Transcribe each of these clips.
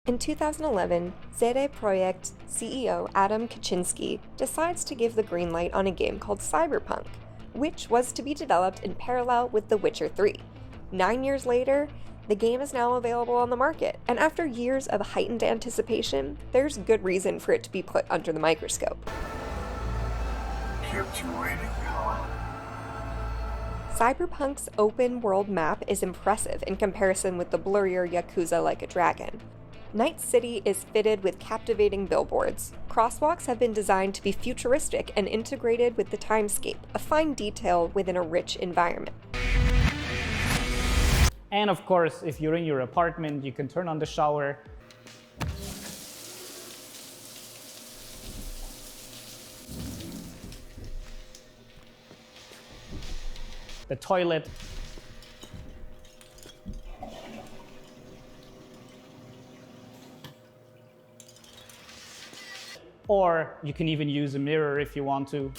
In 2011, CD Projekt CEO Adam Kaczynski decides to give the green light on a game called Cyberpunk, which was to be developed in parallel with The Witcher 3. 9 years later, the game is now available on the market, and after years of heightened anticipation, there's good reason for it to be put under the microscope. Kept you waiting, huh? Cyberpunk's open world map is impressive in comparison with the blurrier Yakuza Like a Dragon. Night City is fitted with captivating billboards. Crosswalks have been designed to be futuristic and integrated with the timescape, a fine detail within a rich environment. And of course, if you're in your apartment, you can turn on the shower. The toilet. Or you can even use a mirror if you want to.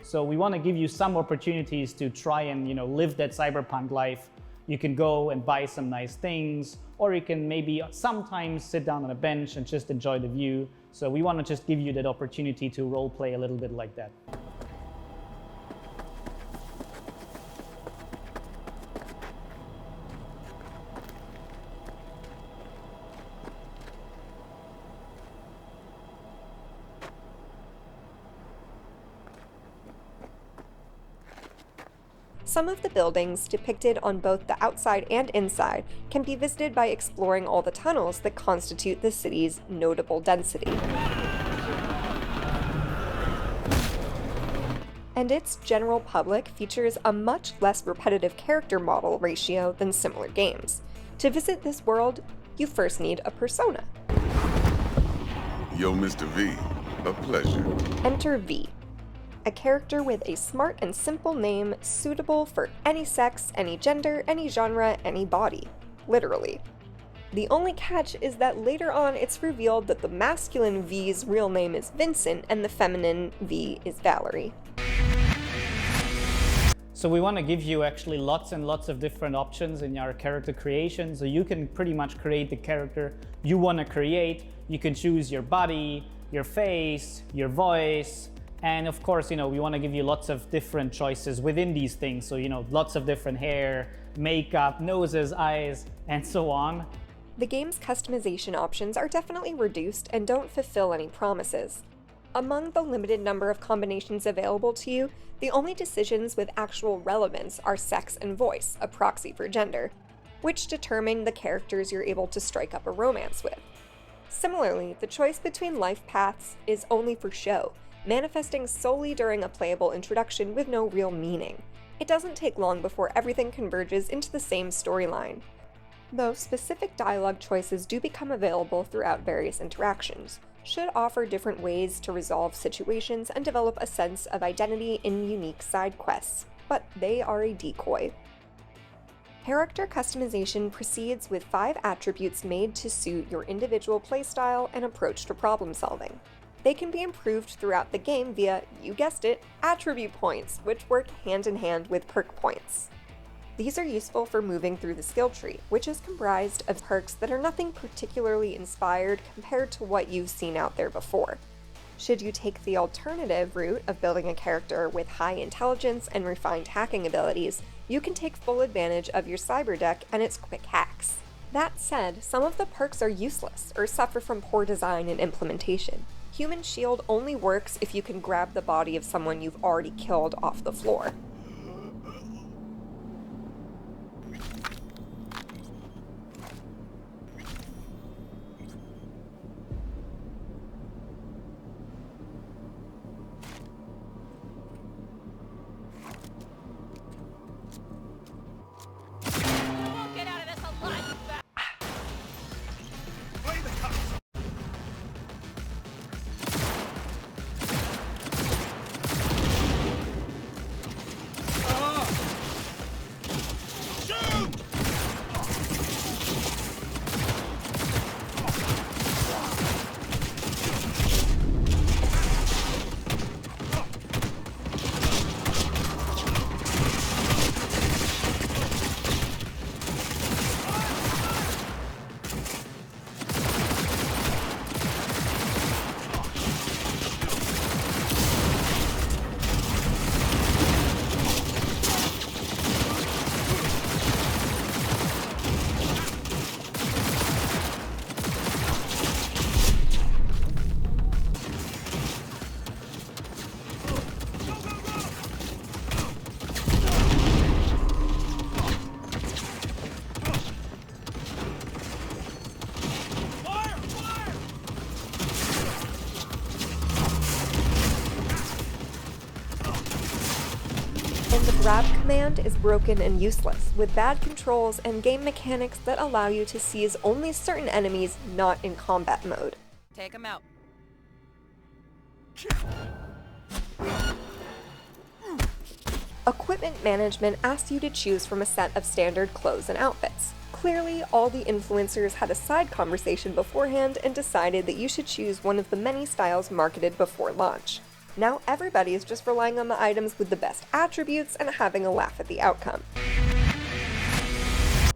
So we want to give you some opportunities to try and, live that cyberpunk life. You can go and buy some nice things, or you can maybe sometimes sit down on a bench and just enjoy the view. So we want to just give you that opportunity to role play a little bit like that. Some of the buildings, depicted on both the outside and inside, can be visited by exploring all the tunnels that constitute the city's notable density. And its general public features a much less repetitive character model ratio than similar games. To visit this world, you first need a persona. Yo, Mr. V, a pleasure. Enter V, a character with a smart and simple name suitable for any sex, any gender, any genre, any body. Literally. The only catch is that later on it's revealed that the masculine V's real name is Vincent and the feminine V is Valerie. So we want to give you actually lots and lots of different options in your character creation. So you can pretty much create the character you want to create. You can choose your body, your face, your voice. And of course, we want to give you lots of different choices within these things. So, lots of different hair, makeup, noses, eyes, and so on. The game's customization options are definitely reduced and don't fulfill any promises. Among the limited number of combinations available to you, the only decisions with actual relevance are sex and voice, a proxy for gender, which determine the characters you're able to strike up a romance with. Similarly, the choice between life paths is only for show, manifesting solely during a playable introduction with no real meaning. It doesn't take long before everything converges into the same storyline, though specific dialogue choices do become available throughout various interactions, should offer different ways to resolve situations and develop a sense of identity in unique side quests, but they are a decoy. Character customization proceeds with 5 attributes made to suit your individual playstyle and approach to problem solving. They can be improved throughout the game via, you guessed it, attribute points, which work hand in hand with perk points. These are useful for moving through the skill tree, which is comprised of perks that are nothing particularly inspired compared to what you've seen out there before. Should you take the alternative route of building a character with high intelligence and refined hacking abilities, you can take full advantage of your cyber deck and its quick hacks. That said, some of the perks are useless or suffer from poor design and implementation. Human Shield only works if you can grab the body of someone you've already killed off the floor. and the grab command is broken and useless, with bad controls and game mechanics that allow you to seize only certain enemies not in combat mode. Take him out. Equipment management asks you to choose from a set of standard clothes and outfits. Clearly, all the influencers had a side conversation beforehand and decided that you should choose one of the many styles marketed before launch. Now everybody is just relying on the items with the best attributes and having a laugh at the outcome.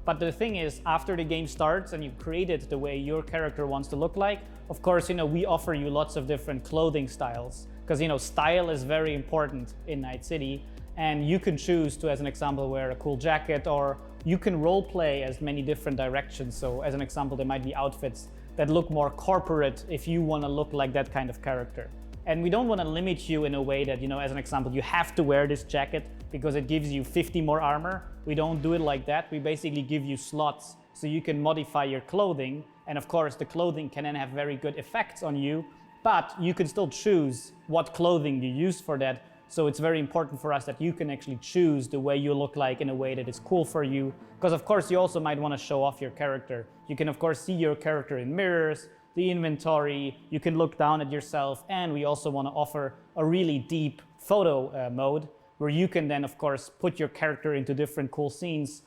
But the thing is, after the game starts and you've created the way your character wants to look like, of course, we offer you lots of different clothing styles. Because, style is very important in Night City. And you can choose to, as an example, wear a cool jacket, or you can roleplay as many different directions. So as an example, there might be outfits that look more corporate if you want to look like that kind of character. And we don't want to limit you in a way that, as an example, you have to wear this jacket because it gives you 50 more armor. We don't do it like that. We basically give you slots so you can modify your clothing. And of course, the clothing can then have very good effects on you, but you can still choose what clothing you use for that. So it's very important for us that you can actually choose the way you look like in a way that is cool for you. Because of course you also might want to show off your character. You can of course see your character in mirrors, the inventory, you can look down at yourself, and we also want to offer a really deep photo mode where you can then of course put your character into different cool scenes.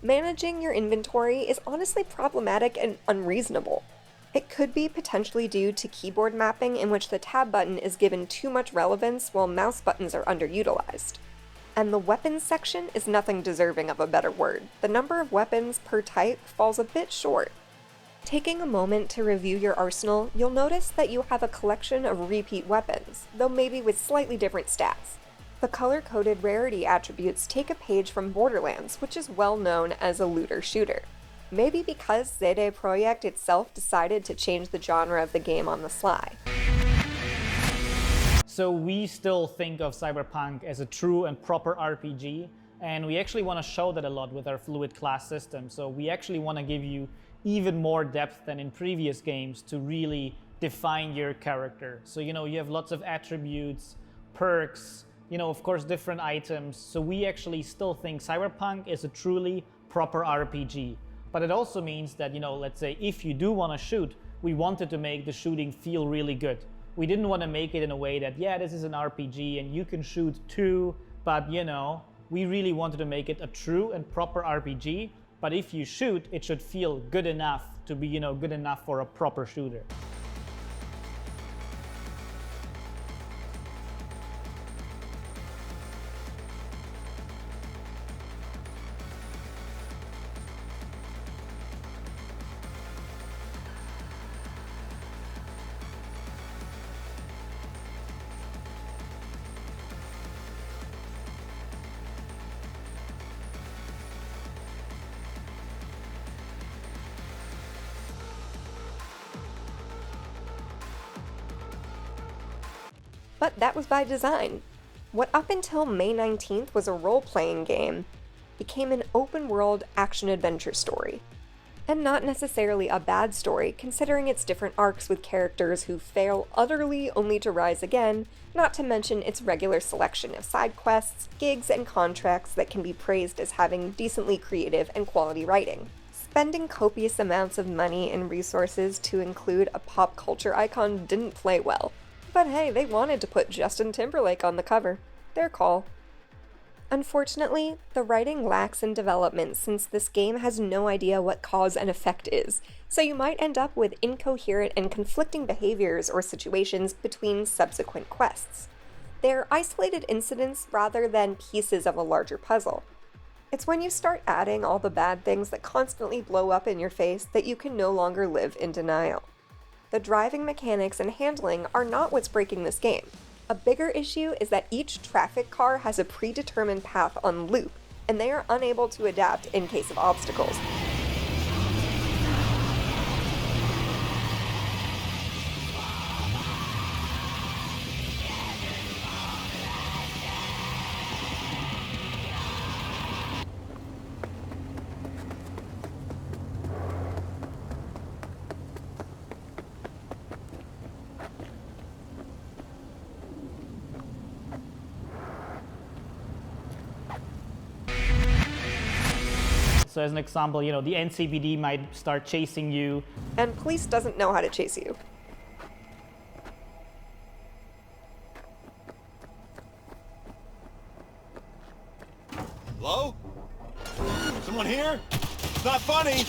Managing your inventory is honestly problematic and unreasonable. It could be potentially due to keyboard mapping in which the tab button is given too much relevance while mouse buttons are underutilized. And the weapons section is nothing deserving of a better word. The number of weapons per type falls a bit short. Taking a moment to review your arsenal, you'll notice that you have a collection of repeat weapons, though maybe with slightly different stats. The color-coded rarity attributes take a page from Borderlands, which is well known as a looter-shooter. Maybe because CD Projekt itself decided to change the genre of the game on the sly. So we still think of Cyberpunk as a true and proper RPG, and we actually want to show that a lot with our fluid class system. So we actually want to give you even more depth than in previous games to really define your character. So you have lots of attributes, perks, of course, different items. So we actually still think Cyberpunk is a truly proper RPG. But it also means that, let's say if you do want to shoot, we wanted to make the shooting feel really good. We didn't want to make it in a way that, this is an RPG and you can shoot too, but we really wanted to make it a true and proper RPG. But if you shoot, it should feel good enough to be, good enough for a proper shooter. But that was by design. What up until May 19th was a role-playing game became an open-world action-adventure story. And not necessarily a bad story, considering its different arcs with characters who fail utterly only to rise again, not to mention its regular selection of side quests, gigs, and contracts that can be praised as having decently creative and quality writing. Spending copious amounts of money and resources to include a pop culture icon didn't play well. But hey, they wanted to put Justin Timberlake on the cover. Their call. Unfortunately, the writing lacks in development since this game has no idea what cause and effect is, so you might end up with incoherent and conflicting behaviors or situations between subsequent quests. They're isolated incidents rather than pieces of a larger puzzle. It's when you start adding all the bad things that constantly blow up in your face that you can no longer live in denial. The driving mechanics and handling are not what's breaking this game. A bigger issue is that each traffic car has a predetermined path on loop, and they are unable to adapt in case of obstacles. So as an example, the NCPD might start chasing you. And police doesn't know how to chase you. Hello? Someone here? It's not funny!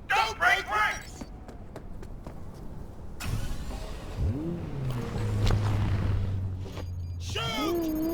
Don't break ranks! Shoot!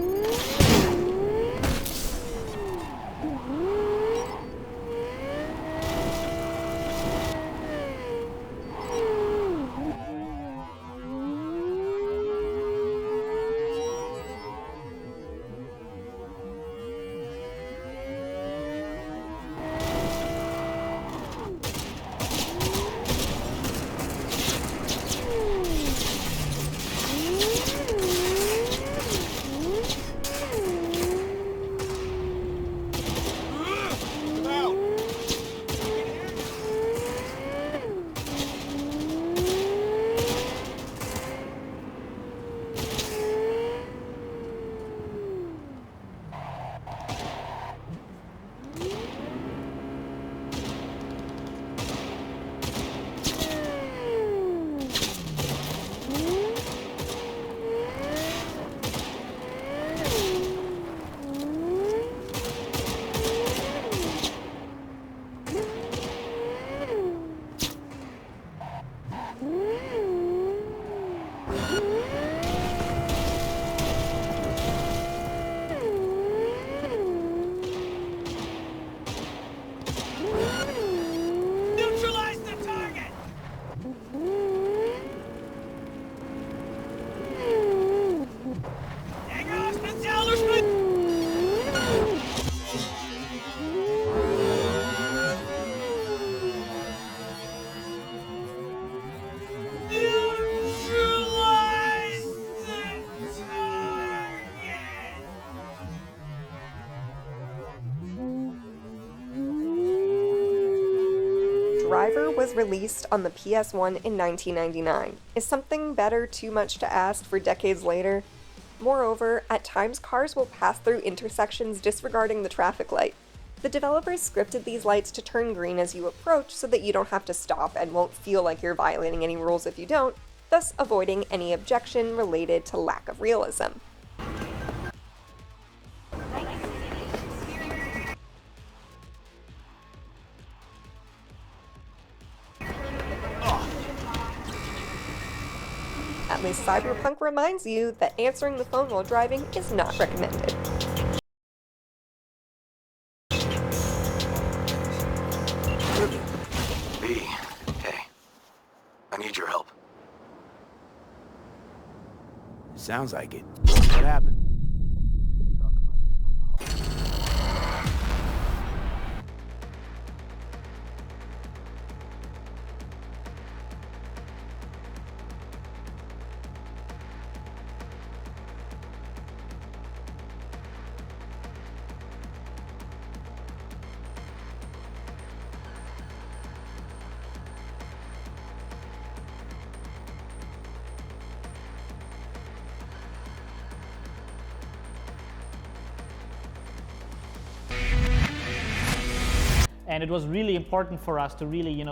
Driver was released on the PS1 in 1999. Is something better too much to ask for decades later? Moreover, at times cars will pass through intersections disregarding the traffic light. The developers scripted these lights to turn green as you approach so that you don't have to stop and won't feel like you're violating any rules if you don't, thus avoiding any objection related to lack of realism. At least Cyberpunk reminds you that answering the phone while driving is not recommended. B, hey, I need your help. Sounds like it. What happened? And it was really important for us to really,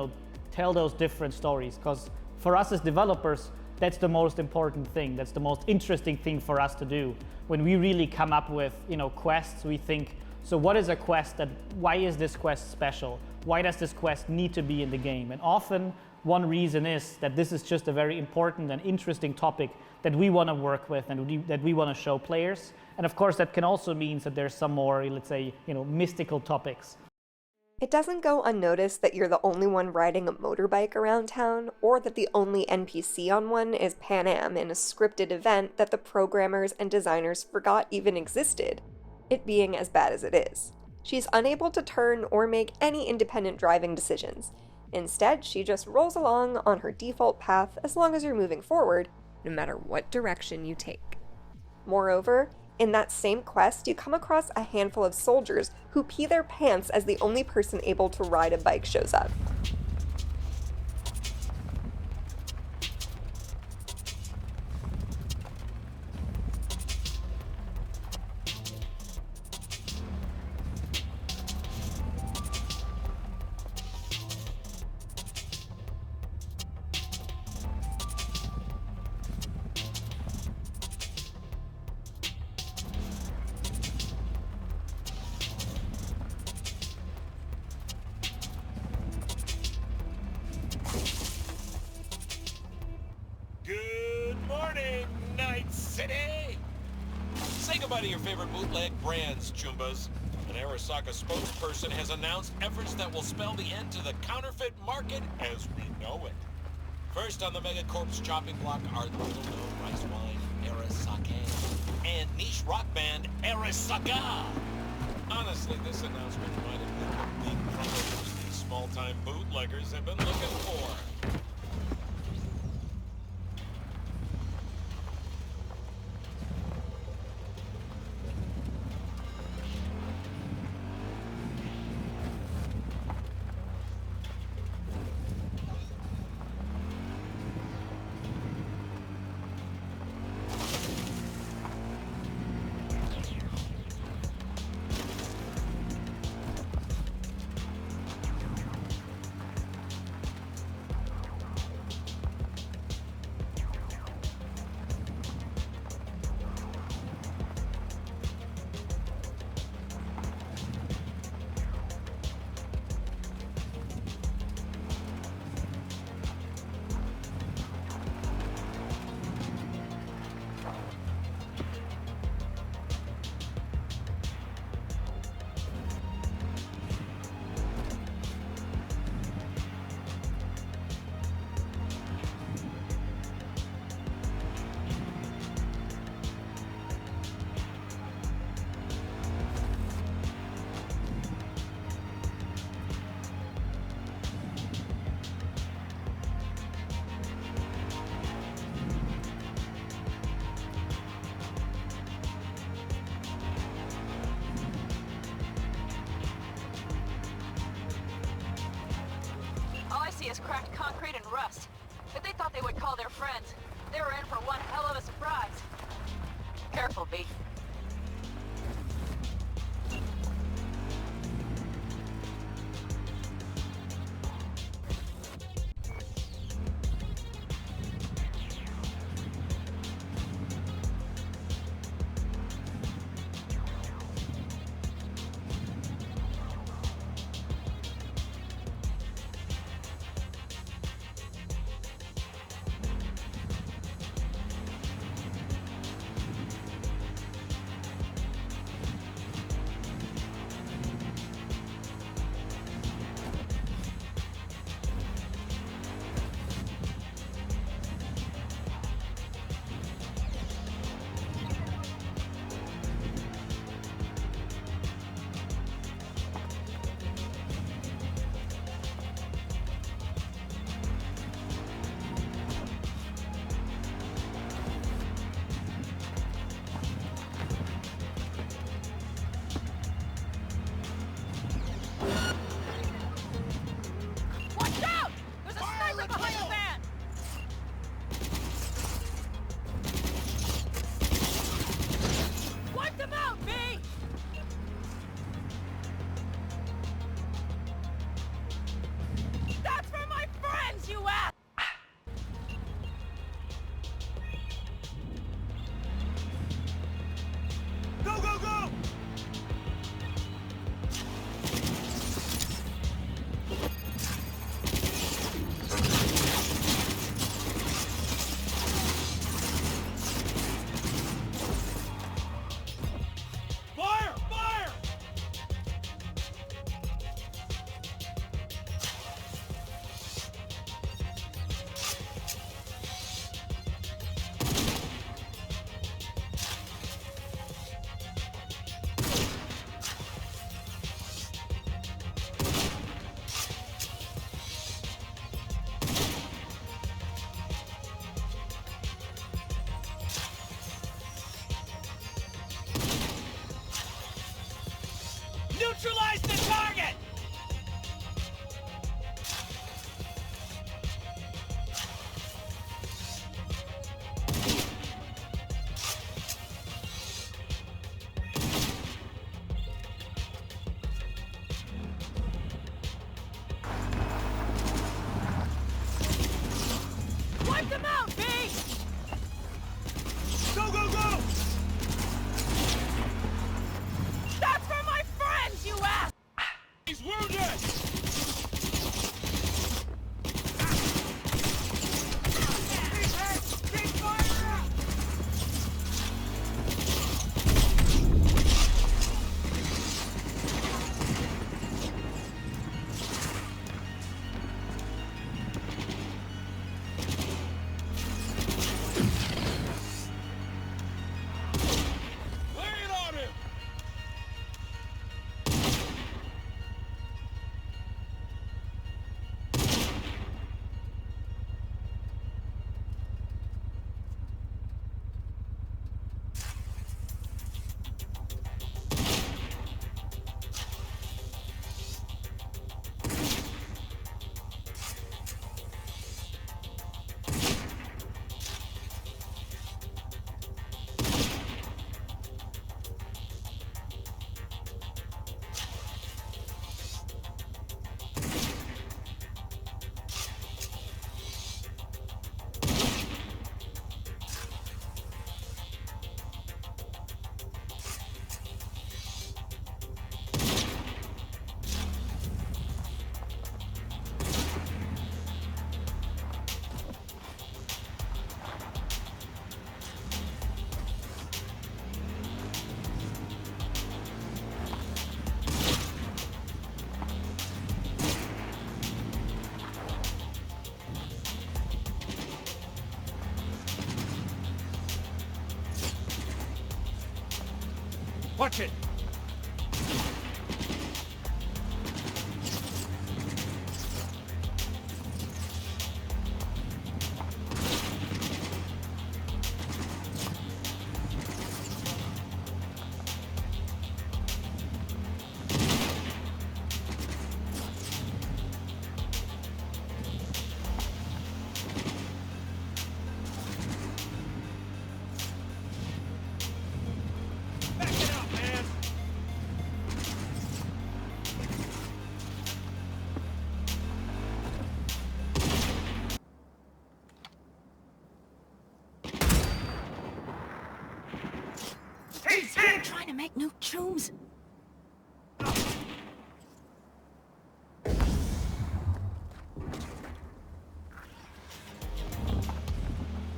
tell those different stories, because for us as developers, that's the most important thing. That's the most interesting thing for us to do. When we really come up with, quests, we think, so what is a quest why is this quest special? Why does this quest need to be in the game? And often one reason is that this is just a very important and interesting topic that we want to work with and that we want to show players. And of course, that can also mean that there's some more, let's say, mystical topics. It doesn't go unnoticed that you're the only one riding a motorbike around town, or that the only NPC on one is Pan Am in a scripted event that the programmers and designers forgot even existed, it being as bad as it is. She's unable to turn or make any independent driving decisions. Instead, she just rolls along on her default path as long as you're moving forward, no matter what direction you take. Moreover, in that same quest, you come across a handful of soldiers who pee their pants as the only person able to ride a bike shows up. Say goodbye to your favorite bootleg brands, Chumbas. An Arasaka spokesperson has announced efforts that will spell the end to the counterfeit market as we know it. First on the Megacorp's chopping block are the little-known rice wine, Arasake, and niche rock band, Arasaka. Honestly, this announcement might have been the big promos these small-time bootleggers have been looking for. Is cracked concrete and rust. If they thought they would call their friends, they were in for one hell of a surprise. Careful, B. Watch it! Back it up, man! He's hit! Trying to make new chooms.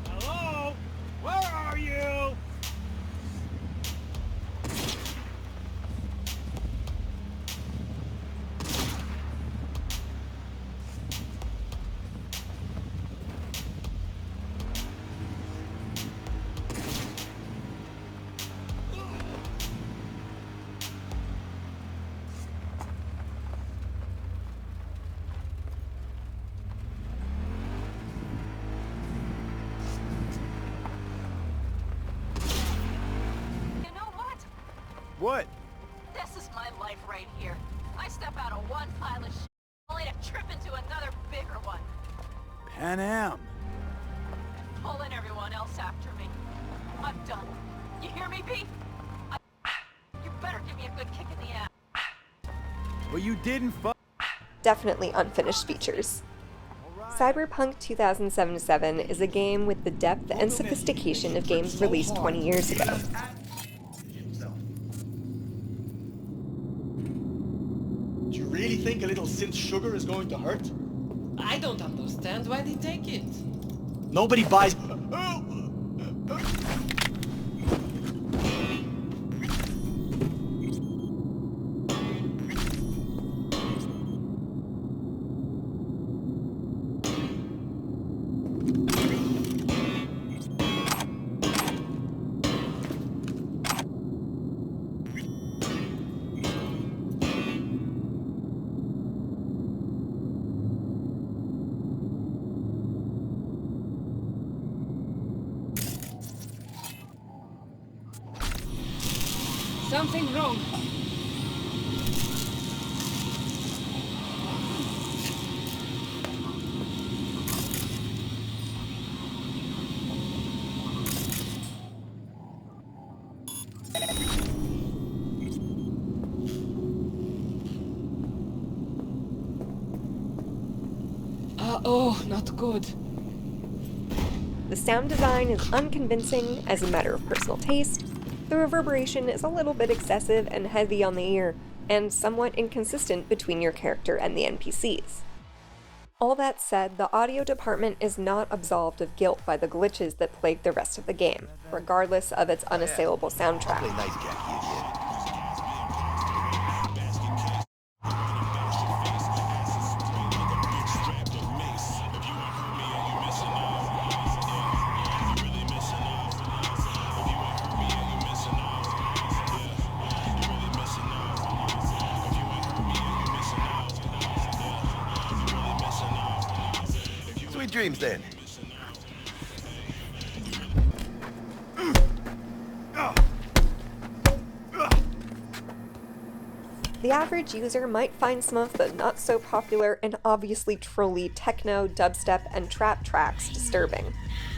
Hello? Where are you? You know what? What? This is my life right here. I step out of one pile of shit, only to trip into another bigger one. Pan Am. Pulling everyone else after me. I'm done. You hear me, B? You better give me a good kick in the ass. Well, you didn't Definitely unfinished features. Cyberpunk 2077 is a game with the depth and sophistication of games released 20 years ago. Do you really think a little synth sugar is going to hurt? I don't understand why they take it. Nobody buys. Something wrong. Oh, not good. The sound design is unconvincing as a matter of personal taste, the reverberation is a little bit excessive and heavy on the ear, and somewhat inconsistent between your character and the NPCs. All that said, the audio department is not absolved of guilt by the glitches that plague the rest of the game, regardless of its unassailable soundtrack. Sweet dreams, then. The average user might find some of the not-so-popular and obviously trolly techno, dubstep, and trap tracks disturbing.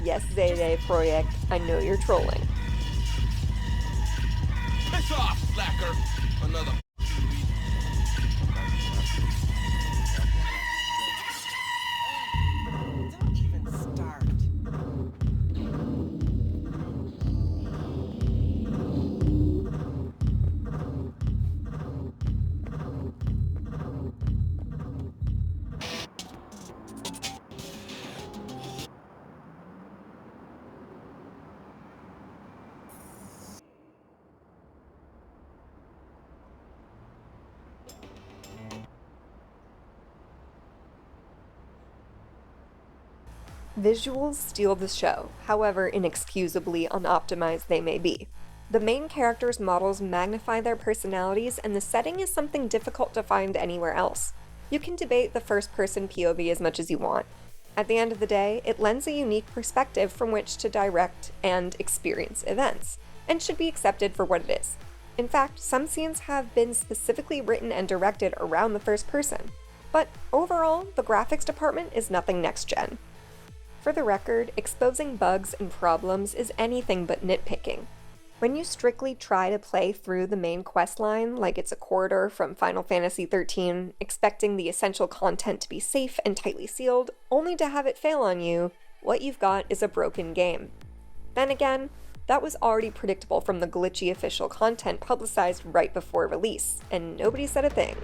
Yes, CD Projekt, I know you're trolling. Piss off, slacker! Another. Don't even start. Visuals steal the show, however inexcusably unoptimized they may be. The main characters' models magnify their personalities, and the setting is something difficult to find anywhere else. You can debate the first-person POV as much as you want. At the end of the day, it lends a unique perspective from which to direct and experience events, and should be accepted for what it is. In fact, some scenes have been specifically written and directed around the first person. But overall, the graphics department is nothing next-gen. For the record, exposing bugs and problems is anything but nitpicking. When you strictly try to play through the main questline like it's a corridor from Final Fantasy XIII, expecting the essential content to be safe and tightly sealed, only to have it fail on you, what you've got is a broken game. Then again, that was already predictable from the glitchy official content publicized right before release, and nobody said a thing.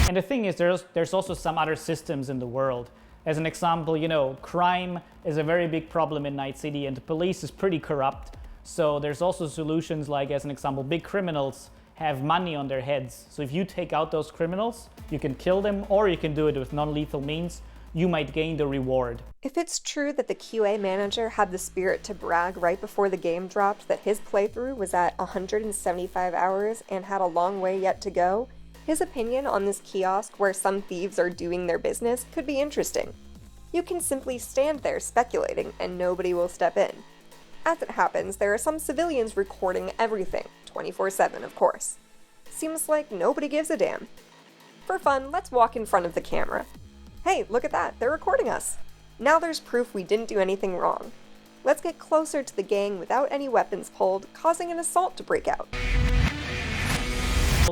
And the thing is, there's also some other systems in the world. As an example, crime is a very big problem in Night City, and the police is pretty corrupt. So there's also solutions like, as an example, big criminals have money on their heads. So if you take out those criminals, you can kill them, or you can do it with non-lethal means. You might gain the reward. If it's true that the QA manager had the spirit to brag right before the game dropped that his playthrough was at 175 hours and had a long way yet to go, his opinion on this kiosk where some thieves are doing their business could be interesting. You can simply stand there speculating and nobody will step in. As it happens, there are some civilians recording everything, 24/7 of course. Seems like nobody gives a damn. For fun, let's walk in front of the camera. Hey, look at that, they're recording us. Now there's proof we didn't do anything wrong. Let's get closer to the gang without any weapons pulled, causing an assault to break out.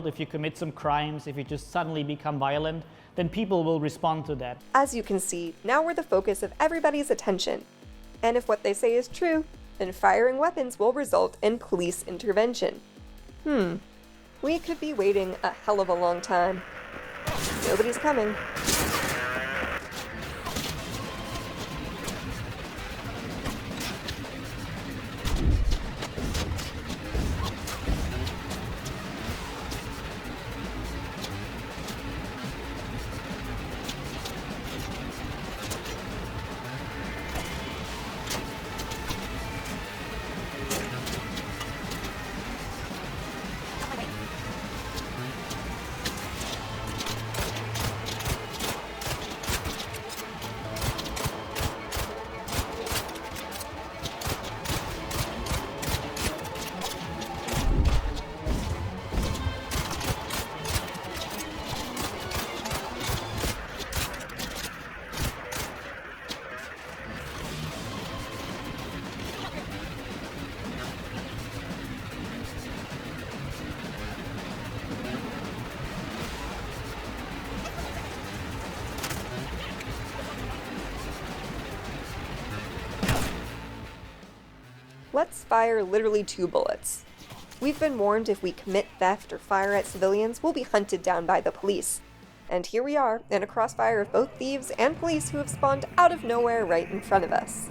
If you commit some crimes, if you just suddenly become violent, then people will respond to that. As you can see, now we're the focus of everybody's attention. And if what they say is true, then firing weapons will result in police intervention. We could be waiting a hell of a long time. Nobody's coming. Let's fire literally 2 bullets. We've been warned if we commit theft or fire at civilians, we'll be hunted down by the police. And here we are, in a crossfire of both thieves and police who have spawned out of nowhere right in front of us.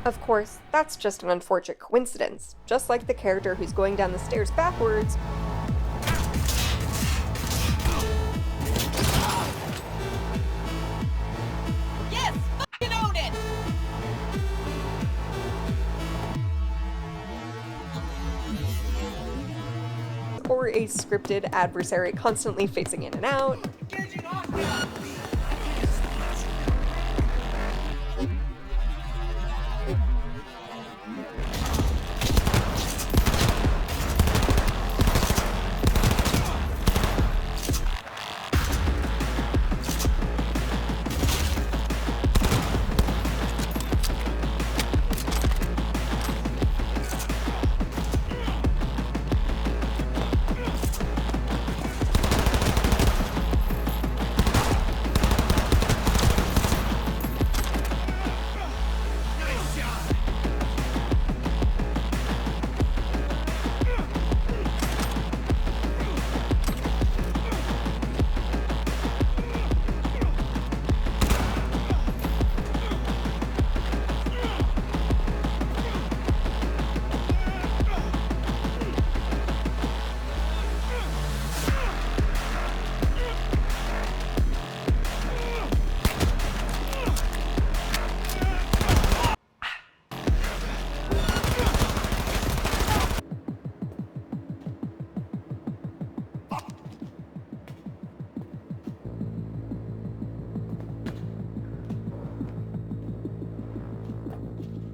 Of course, that's just an unfortunate coincidence, just like the character who's going down the stairs backwards. Yes! Fucking own it! Or a scripted adversary constantly facing in and out.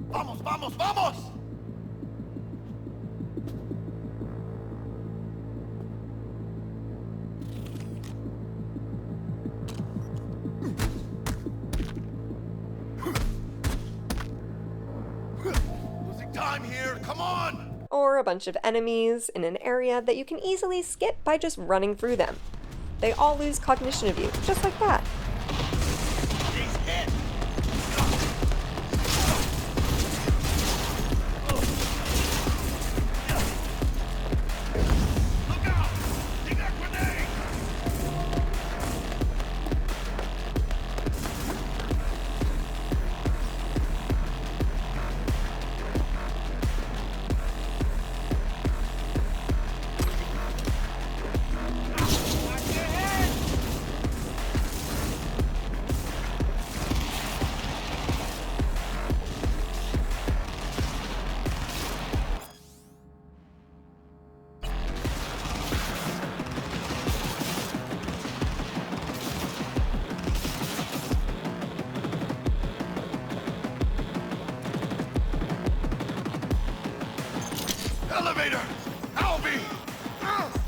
¡Vamos, vamos, vamos! Losing time here, come on! Or a bunch of enemies in an area that you can easily skip by just running through them. They all lose cognition of you, just like that. He's hit! Elevator! Help me! Move!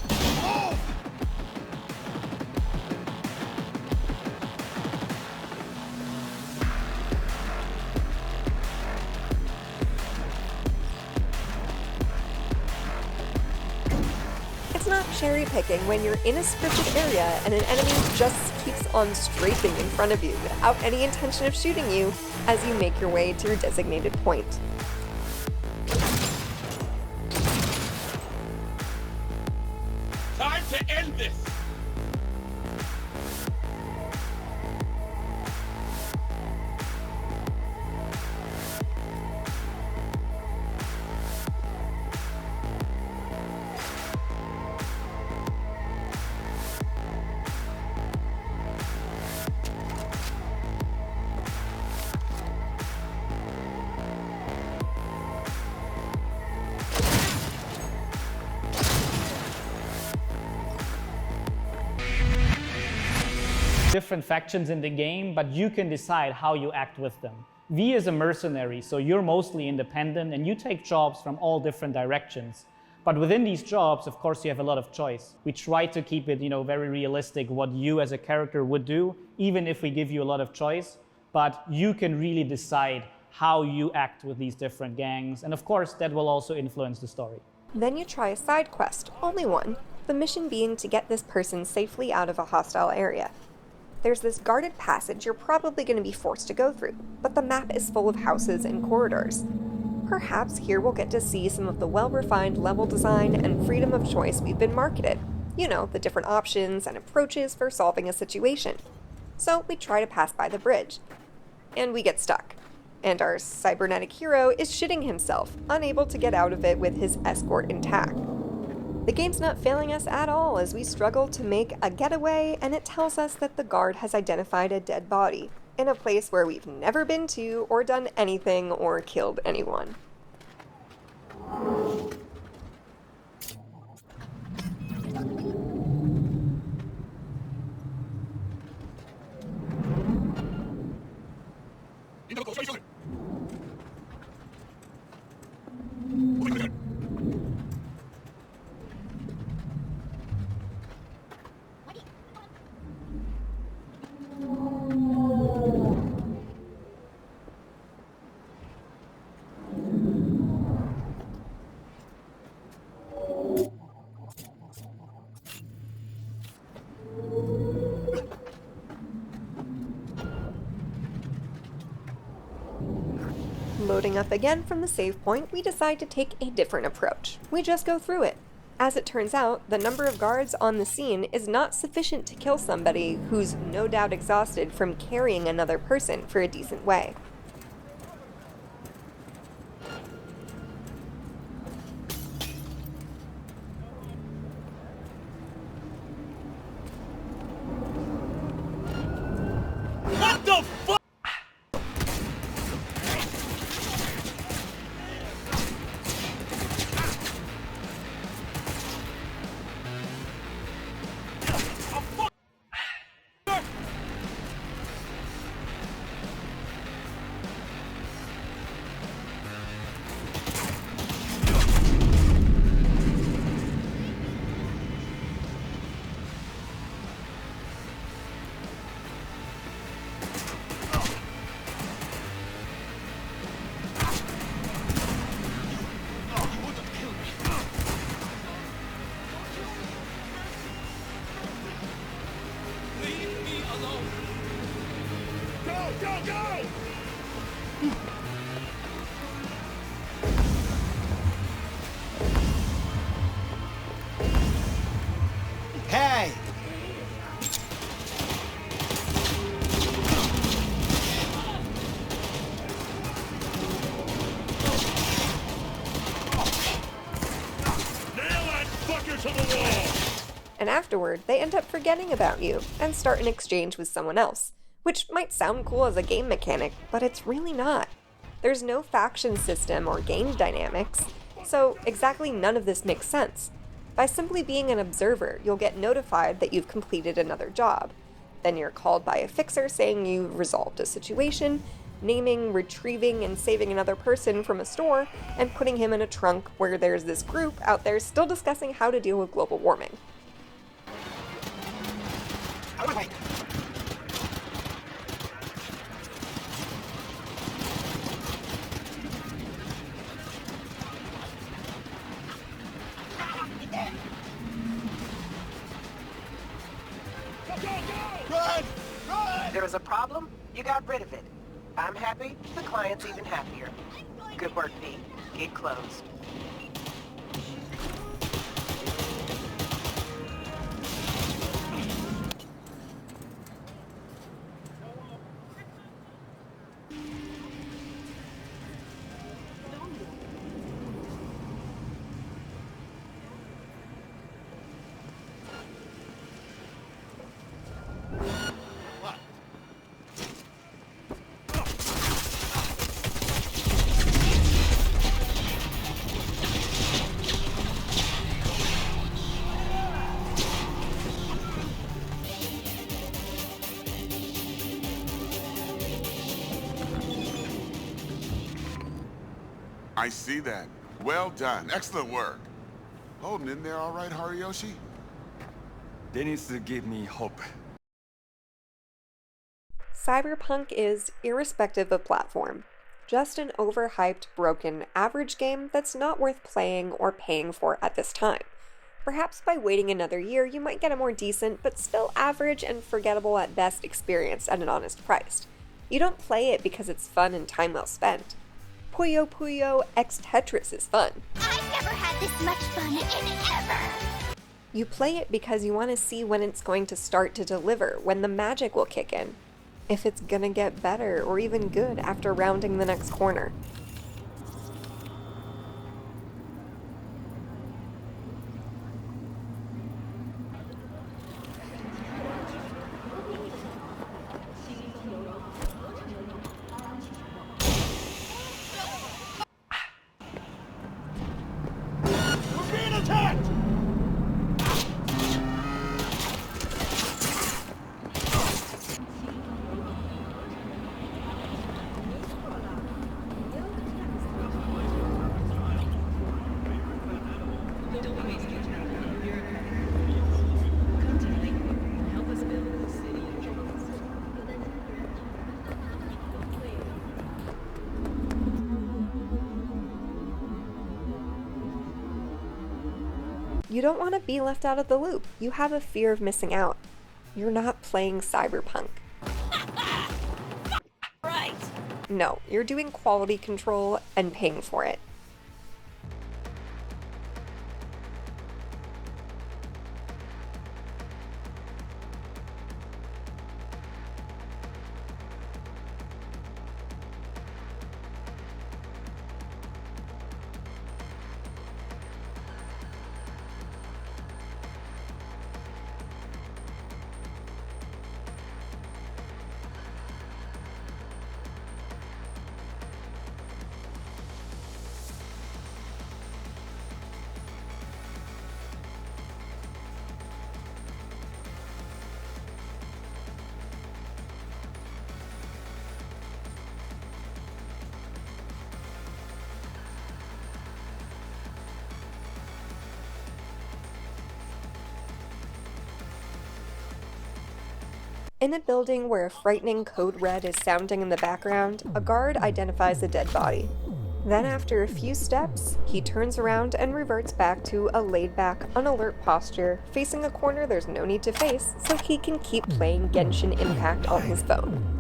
It's not cherry picking when you're in a scripted area and an enemy just keeps on strafing in front of you without any intention of shooting you as you make your way to your designated point. Time to end this! Different factions in the game, but you can decide how you act with them. V is a mercenary, so you're mostly independent and you take jobs from all different directions. But within these jobs, of course, you have a lot of choice. We try to keep it, very realistic what you as a character would do, even if we give you a lot of choice. But you can really decide how you act with these different gangs, and of course, that will also influence the story. Then you try a side quest, only one, the mission being to get this person safely out of a hostile area. There's this guarded passage you're probably going to be forced to go through, but the map is full of houses and corridors. Perhaps here we'll get to see some of the well-refined level design and freedom of choice we've been marketed. The different options and approaches for solving a situation. So we try to pass by the bridge. And we get stuck. And our cybernetic hero is shitting himself, unable to get out of it with his escort intact. The game's not failing us at all as we struggle to make a getaway, and it tells us that the guard has identified a dead body in a place where we've never been to or done anything or killed anyone. Loading up again from the save point, we decide to take a different approach. We just go through it. As it turns out, the number of guards on the scene is not sufficient to kill somebody who's no doubt exhausted from carrying another person for a decent way. What the fuck? Hey! And afterward, they end up forgetting about you and start an exchange with someone else, which might sound cool as a game mechanic, but it's really not. There's no faction system or game dynamics, so exactly none of this makes sense. By simply being an observer, you'll get notified that you've completed another job. Then you're called by a fixer saying you've resolved a situation, naming, retrieving, and saving another person from a store, and putting him in a trunk where there's this group out there still discussing how to deal with global warming. There was a problem, you got rid of it. I'm happy, the client's even happier. Good work, Pete. Gig closed. I see that. Well done. Excellent work. Holding in there all right, Hariyoshi? Dennis gave me hope. Cyberpunk is, irrespective of platform, just an overhyped, broken, average game that's not worth playing or paying for at this time. Perhaps by waiting another year, you might get a more decent, but still average and forgettable at best experience at an honest price. You don't play it because it's fun and time well spent. Puyo Puyo X Tetris is fun. I've never had this much fun ever! You play it because you want to see when it's going to start to deliver, when the magic will kick in. If it's gonna get better or even good after rounding the next corner. You don't want to be left out of the loop. You have a fear of missing out. You're not playing Cyberpunk. Right! No, you're doing quality control and paying for it. In a building where a frightening code red is sounding in the background, a guard identifies a dead body. Then after a few steps, he turns around and reverts back to a laid-back, unalert posture, facing a corner there's no need to face, so he can keep playing Genshin Impact on his phone.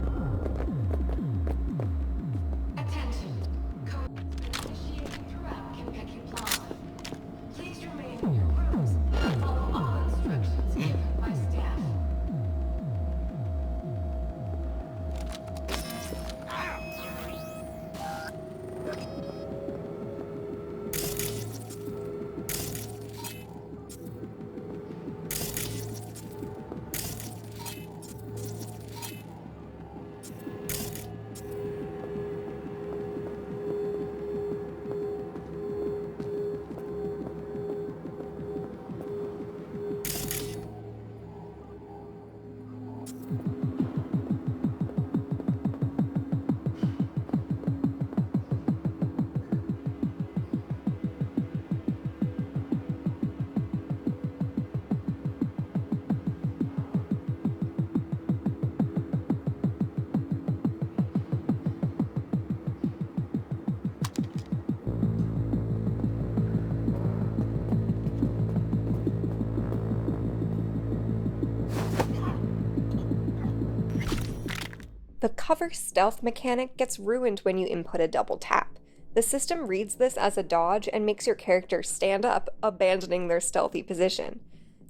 The cover stealth mechanic gets ruined when you input a double tap. The system reads this as a dodge and makes your character stand up, abandoning their stealthy position.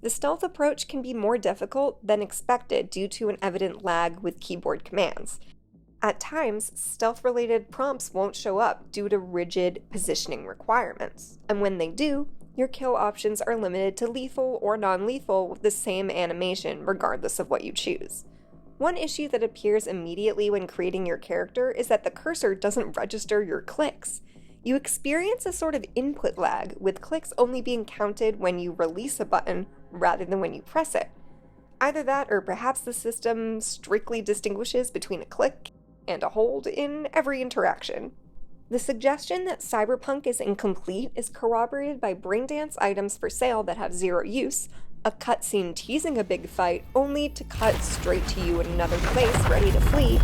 The stealth approach can be more difficult than expected due to an evident lag with keyboard commands. At times, stealth-related prompts won't show up due to rigid positioning requirements, and when they do, your kill options are limited to lethal or non-lethal with the same animation regardless of what you choose. One issue that appears immediately when creating your character is that the cursor doesn't register your clicks. You experience a sort of input lag, with clicks only being counted when you release a button rather than when you press it. Either that, or perhaps the system strictly distinguishes between a click and a hold in every interaction. The suggestion that Cyberpunk is incomplete is corroborated by braindance items for sale that have zero use, a cutscene teasing a big fight only to cut straight to you in another place ready to flee.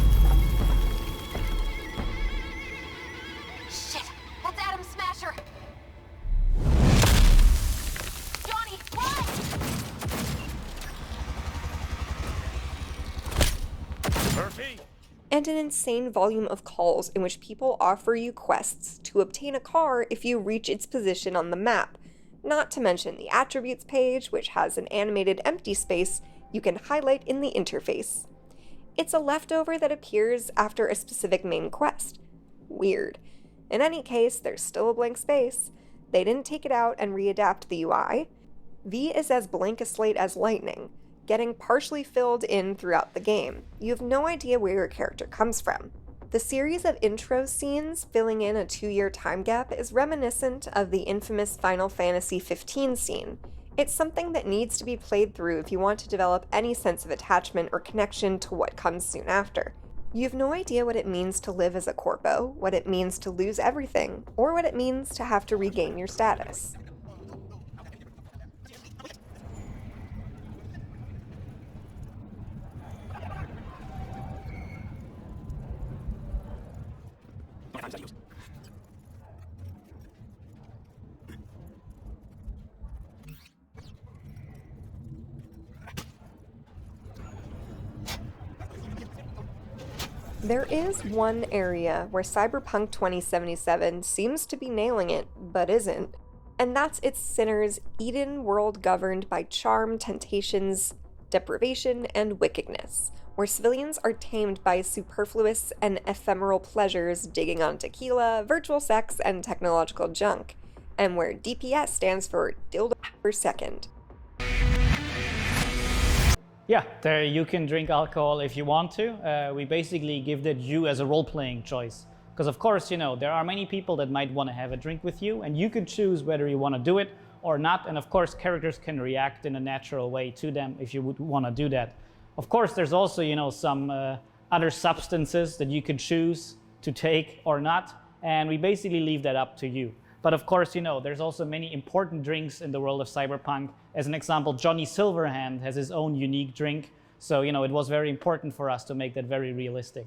Shit! That's Adam Smasher! Johnny, run! Murphy! And an insane volume of calls in which people offer you quests to obtain a car if you reach its position on the map, not to mention the attributes page, which has an animated empty space you can highlight in the interface. It's a leftover that appears after a specific main quest. Weird. In any case, there's still a blank space. They didn't take it out and readapt the UI. V is as blank a slate as lightning, getting partially filled in throughout the game. You have no idea where your character comes from. The series of intro scenes filling in a 2-year time gap is reminiscent of the infamous Final Fantasy XV scene. It's something that needs to be played through if you want to develop any sense of attachment or connection to what comes soon after. You have no idea what it means to live as a corpo, what it means to lose everything, or what it means to have to regain your status. There is one area where Cyberpunk 2077 seems to be nailing it, but isn't, and that's its Sinner's Eden world governed by charm, temptations, deprivation, and wickedness, where civilians are tamed by superfluous and ephemeral pleasures digging on tequila, virtual sex, and technological junk, and where DPS stands for dildo per second. Yeah, there you can drink alcohol if you want to. We basically give that you as a role-playing choice. Because of course, you know, there are many people that might want to have a drink with you, and you can choose whether you want to do it or not. And of course, characters can react in a natural way to them if you would want to do that. Of course, there's also, you know, some other substances that you could choose to take or not. And we basically leave that up to you. But of course, you know, there's also many important drinks in the world of Cyberpunk. As an example, Johnny Silverhand has his own unique drink. So, you know, it was very important for us to make that very realistic.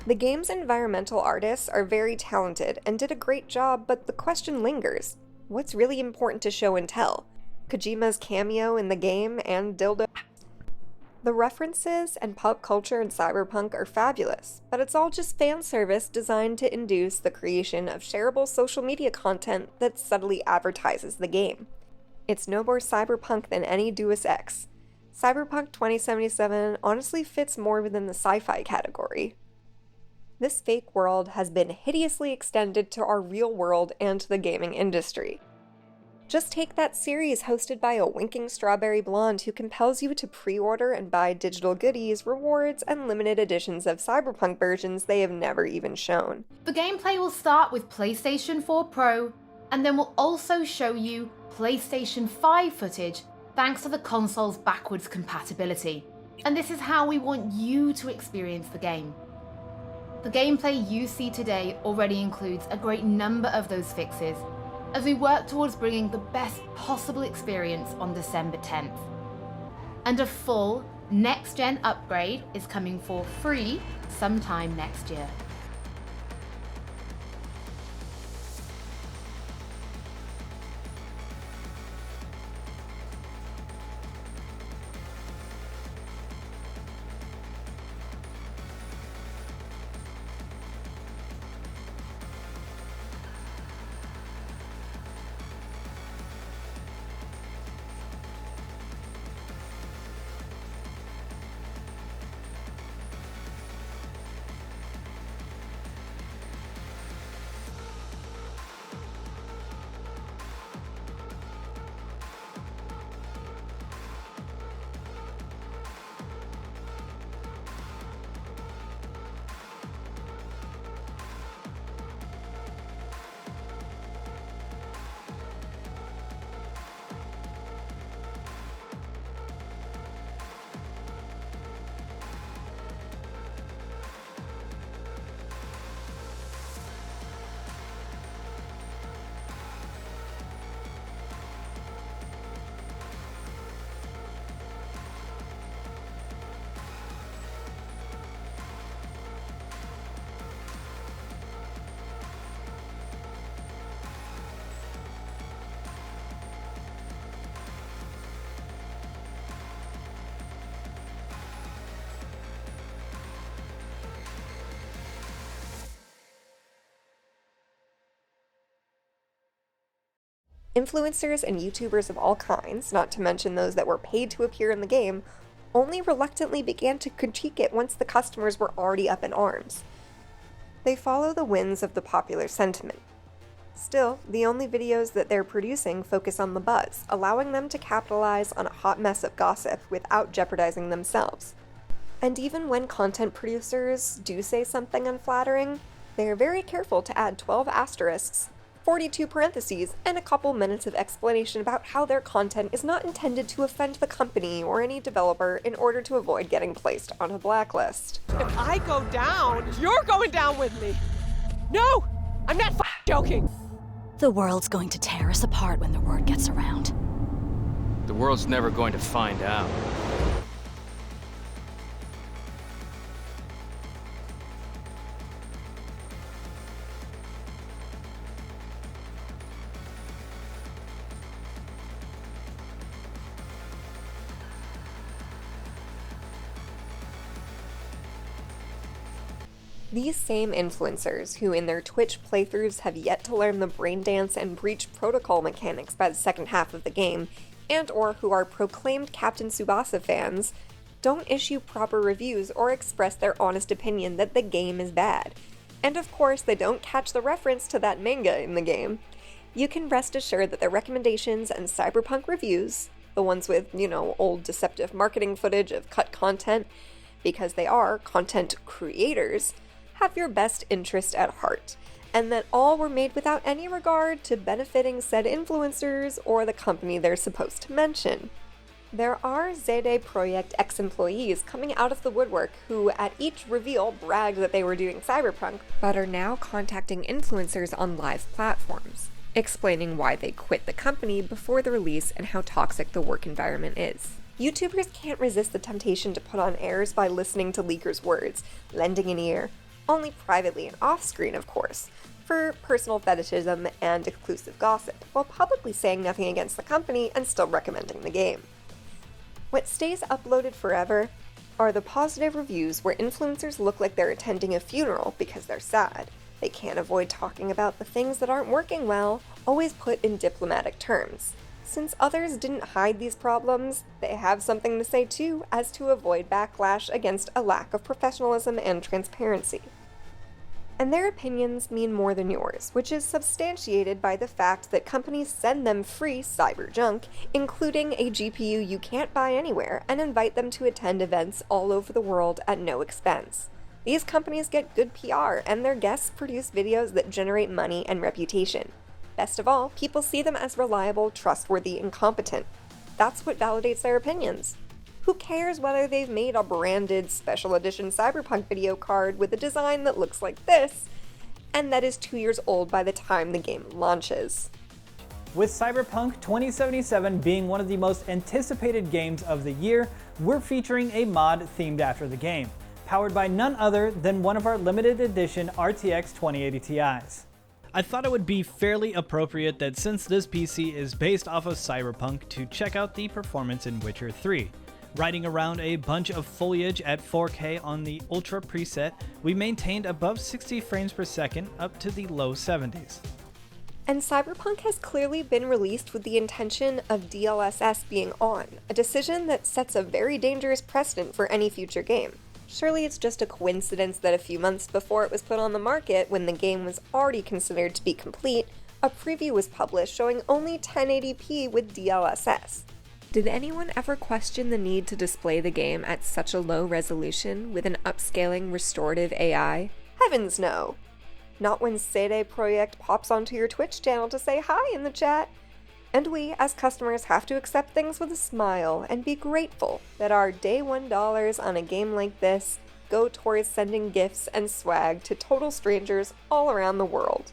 The game's environmental artists are very talented and did a great job, but the question lingers. What's really important to show and tell? Kojima's cameo in the game and dildo? The references and pop culture in Cyberpunk are fabulous, but it's all just fan service designed to induce the creation of shareable social media content that subtly advertises the game. It's no more Cyberpunk than any Deus Ex. Cyberpunk 2077 honestly fits more within the sci-fi category. This fake world has been hideously extended to our real world and to the gaming industry. Just take that series hosted by a winking strawberry blonde who compels you to pre-order and buy digital goodies, rewards, and limited editions of Cyberpunk versions they have never even shown. The gameplay will start with PlayStation 4 Pro, and then we'll also show you PlayStation 5 footage thanks to the console's backwards compatibility. And this is how we want you to experience the game. The gameplay you see today already includes a great number of those fixes, as we work towards bringing the best possible experience on December 10th. And a full next-gen upgrade is coming for free sometime next year. Influencers and YouTubers of all kinds, not to mention those that were paid to appear in the game, only reluctantly began to critique it once the customers were already up in arms. They follow the winds of the popular sentiment. Still, the only videos that they're producing focus on the buzz, allowing them to capitalize on a hot mess of gossip without jeopardizing themselves. And even when content producers do say something unflattering, they are very careful to add 12 asterisks, 42 parentheses, and a couple minutes of explanation about how their content is not intended to offend the company or any developer in order to avoid getting placed on a blacklist. If I go down, you're going down with me! No! I'm not joking! The world's going to tear us apart when the word gets around. The world's never going to find out. These same influencers, who in their Twitch playthroughs have yet to learn the brain dance and breach protocol mechanics by the second half of the game, and or who are proclaimed Captain Tsubasa fans, don't issue proper reviews or express their honest opinion that the game is bad. And of course, they don't catch the reference to that manga in the game. You can rest assured that their recommendations and Cyberpunk reviews, the ones with, old deceptive marketing footage of cut content, because they are content creators, have your best interest at heart, and that all were made without any regard to benefiting said influencers or the company they're supposed to mention. There are CD Projekt ex-employees coming out of the woodwork who at each reveal bragged that they were doing Cyberpunk, but are now contacting influencers on live platforms, explaining why they quit the company before the release and how toxic the work environment is. YouTubers can't resist the temptation to put on airs by listening to leakers' words, lending an ear, only privately and off-screen, of course, for personal fetishism and exclusive gossip, while publicly saying nothing against the company and still recommending the game. What stays uploaded forever are the positive reviews where influencers look like they're attending a funeral because they're sad. They can't avoid talking about the things that aren't working well, always put in diplomatic terms. Since others didn't hide these problems, they have something to say too, as to avoid backlash against a lack of professionalism and transparency. And their opinions mean more than yours, which is substantiated by the fact that companies send them free cyber junk, including a GPU you can't buy anywhere, and invite them to attend events all over the world at no expense. These companies get good PR, and their guests produce videos that generate money and reputation. Best of all, people see them as reliable, trustworthy, and competent. That's what validates their opinions. Who cares whether they've made a branded special edition Cyberpunk video card with a design that looks like this, and that is 2 years old by the time the game launches? With Cyberpunk 2077 being one of the most anticipated games of the year, we're featuring a mod themed after the game, powered by none other than one of our limited edition RTX 2080 Ti's. I thought it would be fairly appropriate that since this PC is based off of Cyberpunk to check out the performance in Witcher 3. Riding around a bunch of foliage at 4K on the Ultra preset, we maintained above 60 frames per second up to the low 70s. And Cyberpunk has clearly been released with the intention of DLSS being on, a decision that sets a very dangerous precedent for any future game. Surely it's just a coincidence that a few months before it was put on the market, when the game was already considered to be complete, a preview was published showing only 1080p with DLSS. Did anyone ever question the need to display the game at such a low resolution with an upscaling restorative AI? Heavens no! Not when CD Projekt pops onto your Twitch channel to say hi in the chat. And we, as customers, have to accept things with a smile and be grateful that our day one dollars on a game like this go towards sending gifts and swag to total strangers all around the world.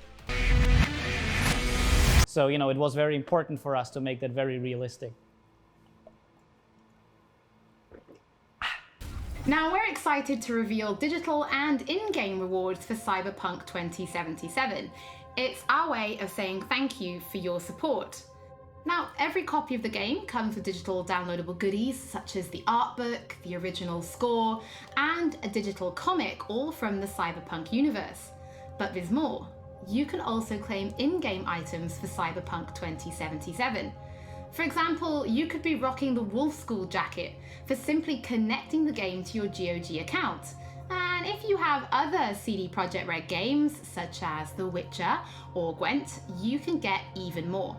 So, it was very important for us to make that very realistic. Now we're excited to reveal digital and in-game rewards for Cyberpunk 2077. It's our way of saying thank you for your support. Now, every copy of the game comes with digital downloadable goodies such as the art book, the original score, and a digital comic, all from the Cyberpunk universe. But there's more. You can also claim in-game items for Cyberpunk 2077. For example, you could be rocking the Wolf School jacket for simply connecting the game to your GOG account. And if you have other CD Projekt Red games, such as The Witcher or Gwent, you can get even more.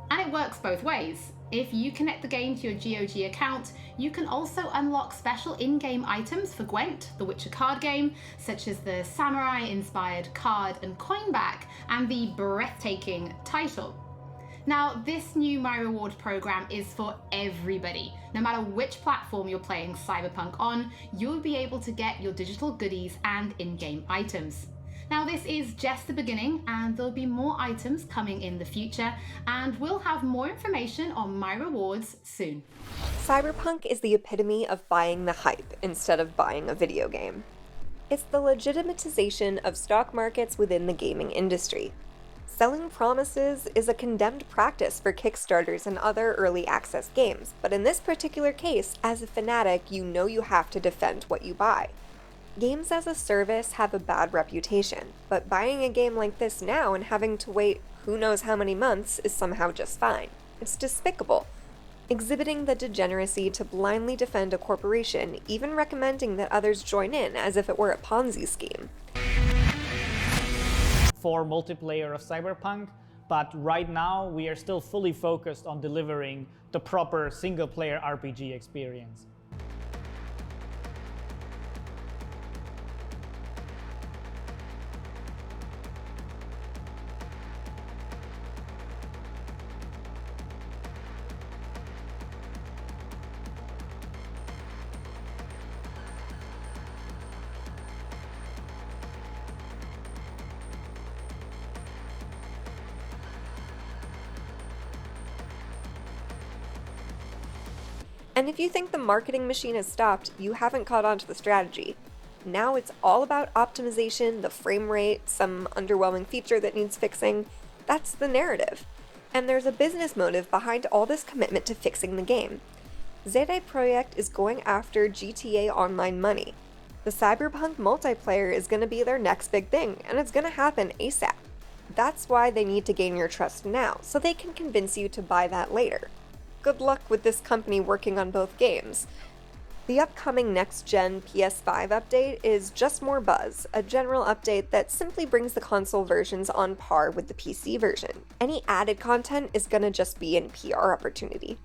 And it works both ways. If you connect the game to your GOG account, you can also unlock special in-game items for Gwent, the Witcher card game, such as the samurai-inspired card and coin back, and the breathtaking title. Now, this new My Reward program is for everybody. No matter which platform you're playing Cyberpunk on, you'll be able to get your digital goodies and in-game items. Now, this is just the beginning, and there'll be more items coming in the future, and we'll have more information on My Rewards soon. Cyberpunk is the epitome of buying the hype instead of buying a video game. It's the legitimatization of stock markets within the gaming industry. Selling promises is a condemned practice for Kickstarters and other early access games, but in this particular case, as a fanatic, you know you have to defend what you buy. Games as a service have a bad reputation, but buying a game like this now and having to wait who knows how many months is somehow just fine. It's despicable, exhibiting the degeneracy to blindly defend a corporation, even recommending that others join in as if it were a Ponzi scheme. For multiplayer of Cyberpunk, but right now we are still fully focused on delivering the proper single-player RPG experience. And if you think the marketing machine has stopped, you haven't caught on to the strategy. Now it's all about optimization, the frame rate, some underwhelming feature that needs fixing. That's the narrative. And there's a business motive behind all this commitment to fixing the game. CD Projekt is going after GTA Online money. The Cyberpunk Multiplayer is going to be their next big thing, and it's going to happen ASAP. That's why they need to gain your trust now, so they can convince you to buy that later. Good luck with this company working on both games. The upcoming next-gen PS5 update is just more buzz, a general update that simply brings the console versions on par with the PC version. Any added content is gonna just be an PR opportunity.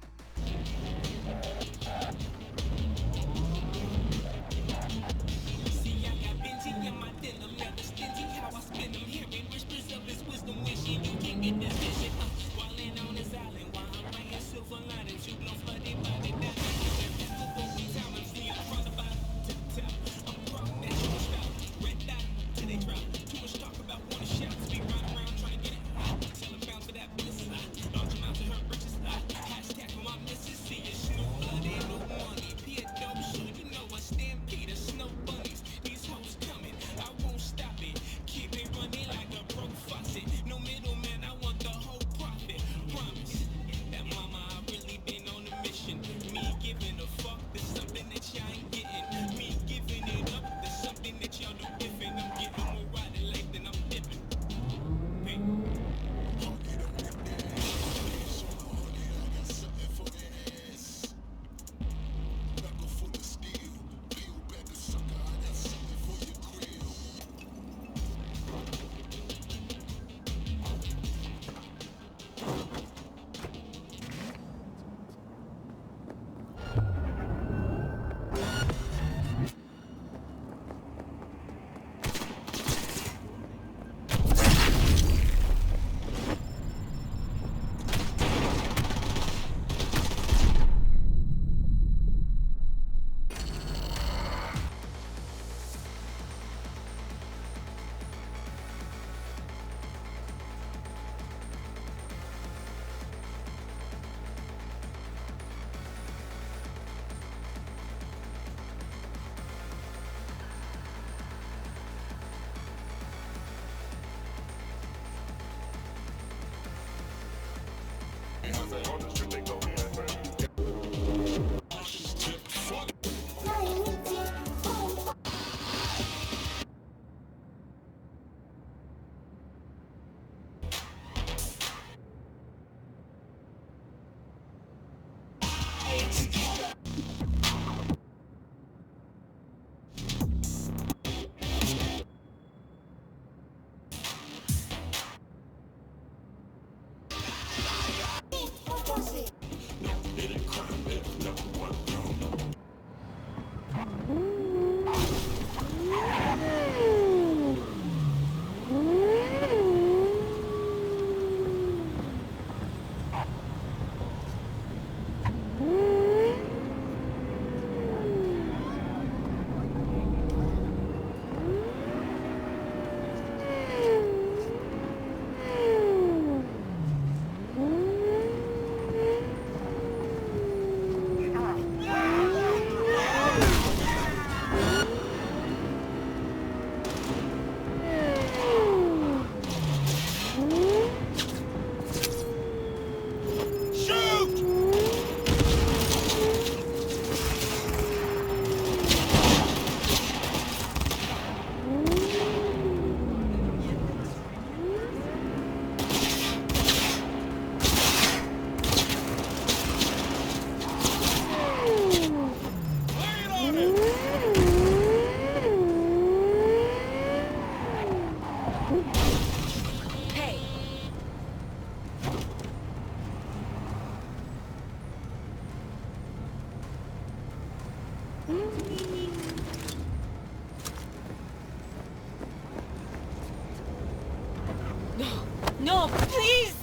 No, please!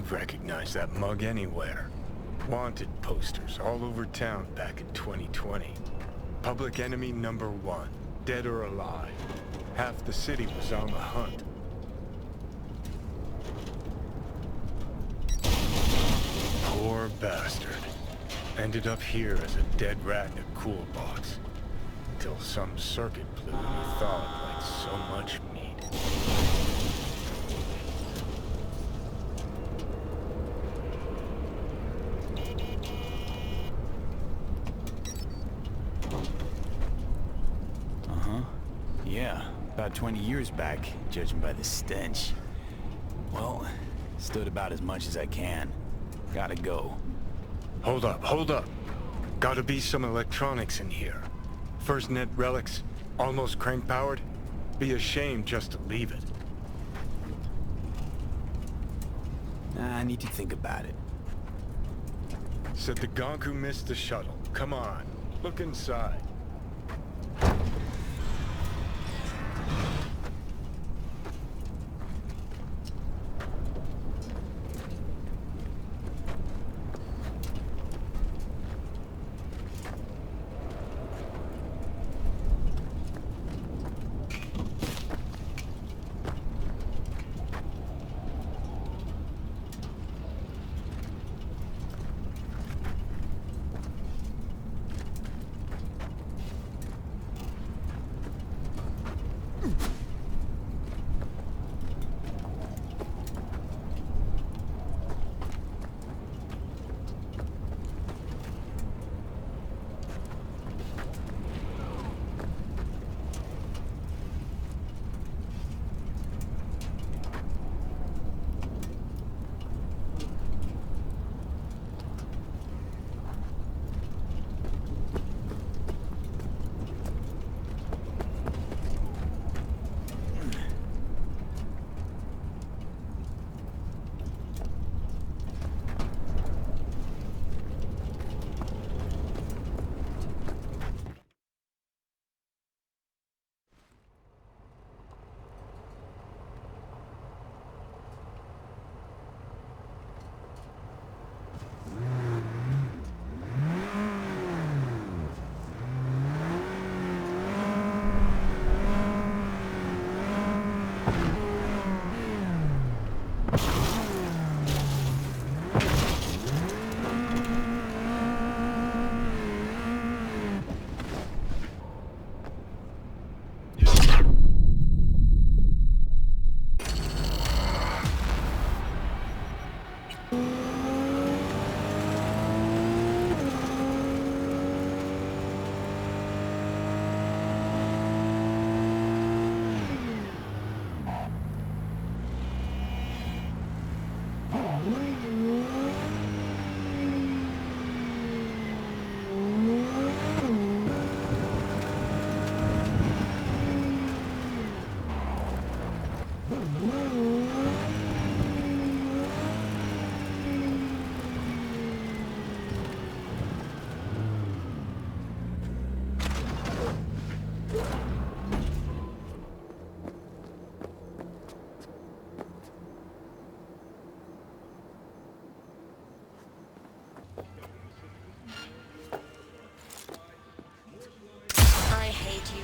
I'd recognize that mug anywhere. Wanted posters all over town back in 2020. Public enemy number 1, dead or alive. Half the city was on the hunt. Poor bastard. Ended up here as a dead rat in a cool box. Until some circuit blew and he thawed like so much meat. Yeah, about 20 years back, judging by the stench. Well, stood about as much as I can. Gotta go. Hold up, hold up. Gotta be some electronics in here. First net relics, almost crank powered. Be a shame just to leave it. I need to think about it. Said the gonk who missed the shuttle. Come on, look inside.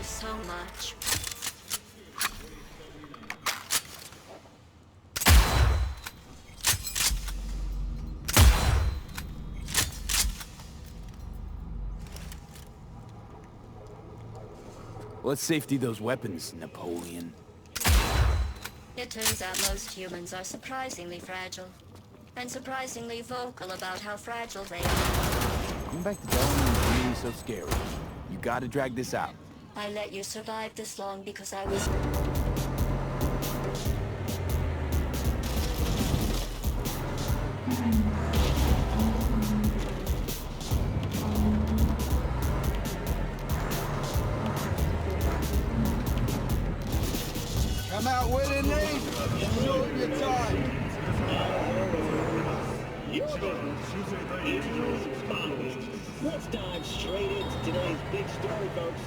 So much. Let's safety those weapons, Napoleon. It turns out most humans are surprisingly fragile. And surprisingly vocal about how fragile they are. Going back to Bellamy is really so scary. You gotta drag this out. I let you survive this long because I was... Come out with it, Nate. Enjoy your time. Let's dive straight into today's big story, folks.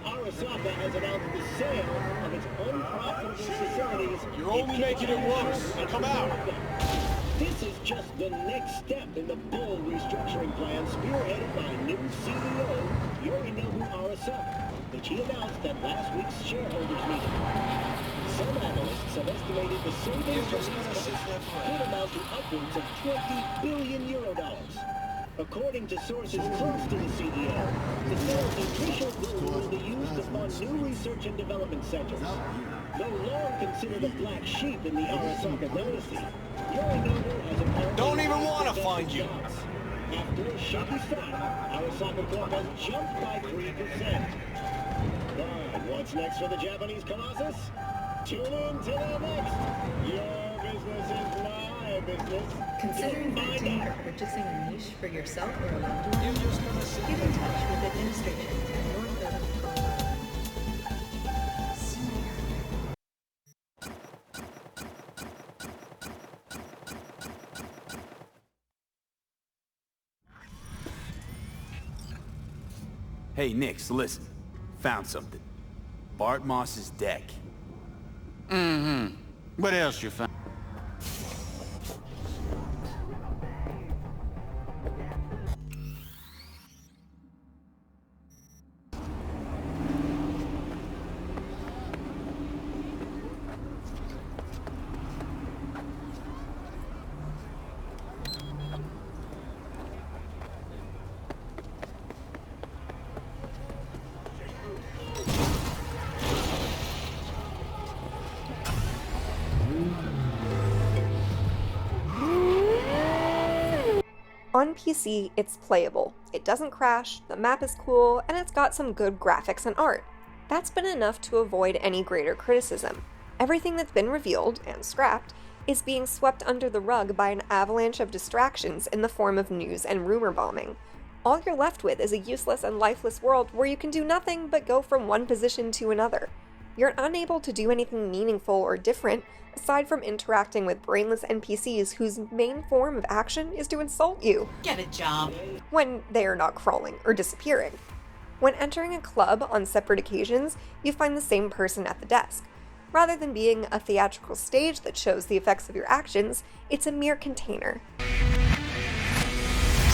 Arasaka has announced the sale of its unprofitable facilities. You're only making it worse. Come out. This is just the next step in the bold restructuring plan spearheaded by new CEO Yorinobu Arasaka, which he announced at last week's shareholders meeting. Some analysts have estimated the savings from these cuts could amount to upwards of €20 billion. According to sources close to the CEO, the sale's initial goal will be used to fund new research and development centers. Though long considered a black sheep in the Arasaka dynasty, Yorinobu has apparently... Don't even want to find you! After a shaky start, Arasaka Corp has jumped by 3%. But what's next for the Japanese Colossus? Tune in to the next. Your business is my business. Considering renting or purchasing a niche for yourself or a loved one, get in touch with administration at North of Colorado. Hey, Nix, listen. Found something. Bart Moss's deck. Mm-hmm. What else you found? On PC, it's playable. It doesn't crash, the map is cool, and it's got some good graphics and art. That's been enough to avoid any greater criticism. Everything that's been revealed, and scrapped, is being swept under the rug by an avalanche of distractions in the form of news and rumor bombing. All you're left with is a useless and lifeless world where you can do nothing but go from one position to another. You're unable to do anything meaningful or different, aside from interacting with brainless NPCs whose main form of action is to insult you. Get a job. When they are not crawling or disappearing. When entering a club on separate occasions, you find the same person at the desk. Rather than being a theatrical stage that shows the effects of your actions, it's a mere container.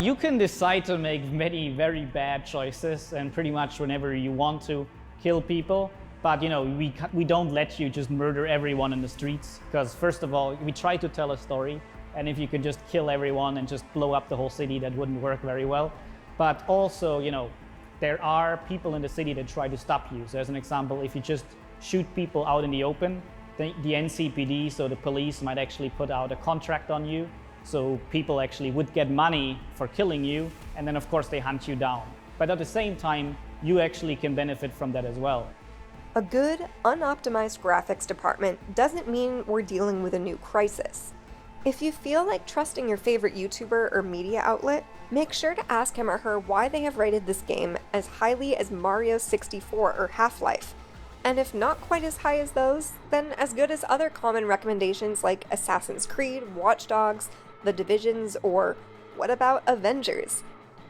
You can decide to make many very bad choices and pretty much whenever you want to kill people. But you know, we don't let you just murder everyone in the streets, because first of all, we try to tell a story, and if you could just kill everyone and just blow up the whole city, that wouldn't work very well. But also, you know, there are people in the city that try to stop you. So as an example, if you just shoot people out in the open, the NCPD, so the police, might actually put out a contract on you. So people actually would get money for killing you, and then of course they hunt you down. But at the same time, you actually can benefit from that as well. A good, unoptimized graphics department doesn't mean we're dealing with a new crisis. If you feel like trusting your favorite YouTuber or media outlet, make sure to ask him or her why they have rated this game as highly as Mario 64 or Half-Life. And if not quite as high as those, then as good as other common recommendations like Assassin's Creed, Watch Dogs, The Divisions, or what about Avengers?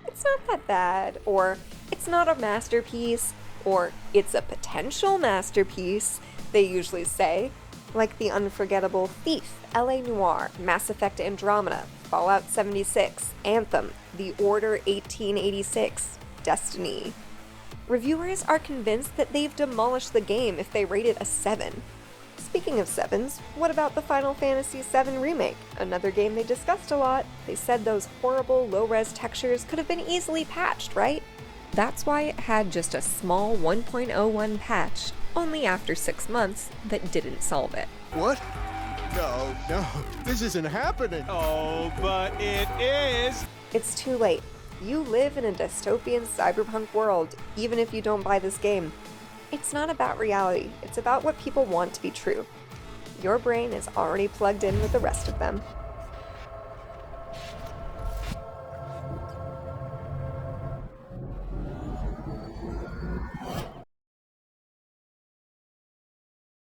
It's not that bad, or it's not a masterpiece, or it's a potential masterpiece, they usually say, like The Unforgettable Thief, LA Noire, Mass Effect Andromeda, Fallout 76, Anthem, The Order 1886, Destiny. Reviewers are convinced that they've demolished the game if they rate it a 7. Speaking of 7s, what about the Final Fantasy VII Remake? Another game they discussed a lot. They said those horrible low-res textures could have been easily patched, right? That's why it had just a small 1.01 patch, only after 6 months, that didn't solve it. What? No, this isn't happening. Oh, but it is. It's too late. You live in a dystopian cyberpunk world, even if you don't buy this game. It's not about reality, it's about what people want to be true. Your brain is already plugged in with the rest of them.